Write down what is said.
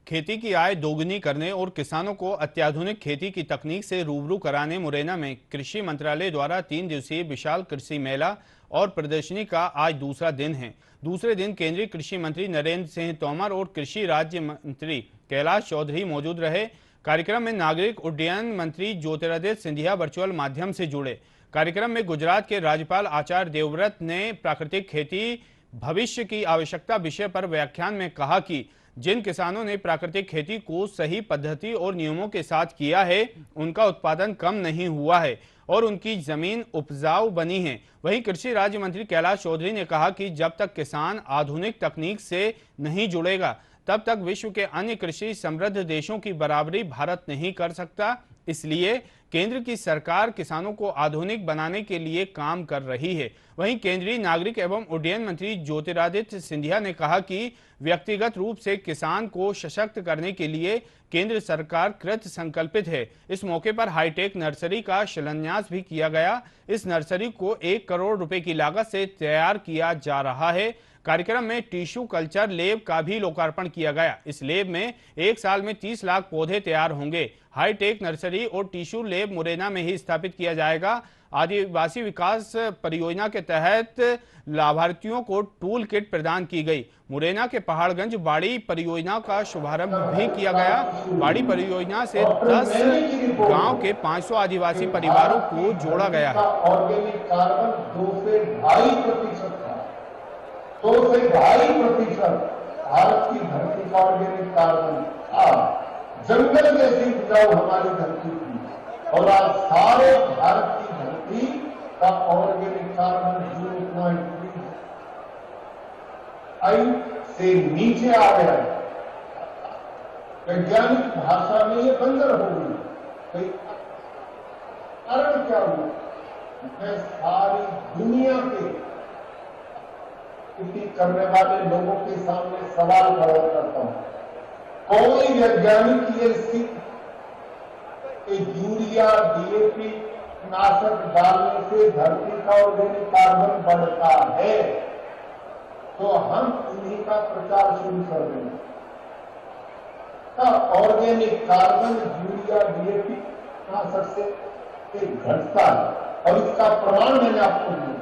खेती की आय दोगुनी करने और किसानों को अत्याधुनिक खेती की तकनीक से रूबरू कराने मुरैना में कृषि मंत्रालय द्वारा 3 दिवसीय विशाल कृषि मेला और प्रदर्शनी का आज दूसरा दिन है। दूसरे दिन केंद्रीय कृषि मंत्री नरेंद्र सिंह तोमर और कृषि राज्य मंत्री कैलाश चौधरी मौजूद रहे। कार्यक्रम में नागरिक उड्डयन मंत्री ज्योतिरादित्य सिंधिया वर्चुअल माध्यम से जुड़े। कार्यक्रम में गुजरात के राज्यपाल आचार्य देवव्रत ने प्राकृतिक खेती भविष्य की आवश्यकता विषय पर व्याख्यान में कहा कि जिन किसानों ने प्राकृतिक खेती को सही पद्धति और नियमों के साथ किया है, उनका उत्पादन कम नहीं हुआ है और उनकी जमीन उपजाऊ बनी है। वहीं कृषि राज्य मंत्री कैलाश चौधरी ने कहा कि जब तक किसान आधुनिक तकनीक से नहीं जुड़ेगा, तब तक विश्व के अन्य कृषि समृद्ध देशों की बराबरी भारत नहीं कर सकता। इसलिए केंद्र की सरकार किसानों को आधुनिक बनाने के लिए काम कर रही है। वहीं केंद्रीय नागरिक एवं उड्डयन मंत्री ज्योतिरादित्य सिंधिया ने कहा कि व्यक्तिगत रूप से किसान को सशक्त करने के लिए केंद्र सरकार कृत संकल्पित है। इस मौके पर हाईटेक नर्सरी का शिलान्यास भी किया गया। इस नर्सरी को 1 करोड़ रुपए की लागत से तैयार किया जा रहा है। कार्यक्रम में टिश्यू कल्चर लैब का भी लोकार्पण किया गया। इस लैब में 1 साल में 30 लाख पौधे तैयार होंगे। हाईटेक नर्सरी और टिश्यू लैब मुरैना में ही स्थापित किया जाएगा। आदिवासी विकास परियोजना के तहत लाभार्थियों को टूल किट प्रदान की गई। मुरैना के पहाड़गंज बाड़ी परियोजना का शुभारंभ भी किया गया। बाड़ी परियोजना से 10 गांव के 500 आदिवासी परिवारों को जोड़ा गया है। ऑर्गेनिक कार्बन 2 से 2.5% था। 2 से 2.5% भारत की धरती का ऑर्गेनिक कार्बन था। जंगल जैसी उपजाऊ हमारी धरती थी और आज सारे भारत की धरती का ऑर्गेनिक कार्बन 0.3 से नीचे आ गया है। वैज्ञानिक भाषा में ये बंजर हो गई। कारण क्या हुआ? मैं सारी दुनिया के खेती करने वाले लोगों के सामने सवाल खड़ा करता हूं। कोई वैज्ञानिक ये सिद्ध कि यूरिया डीएपी नाशक डालने से धरती का ऑर्गेनिक कार्बन बढ़ता है, तो हम इन्हीं का प्रचार शुरू कर देंगे। ऑर्गेनिक कार्बन यूरिया डीएपी नाशक से घटता है और इसका प्रमाण मैंने आपको दिया।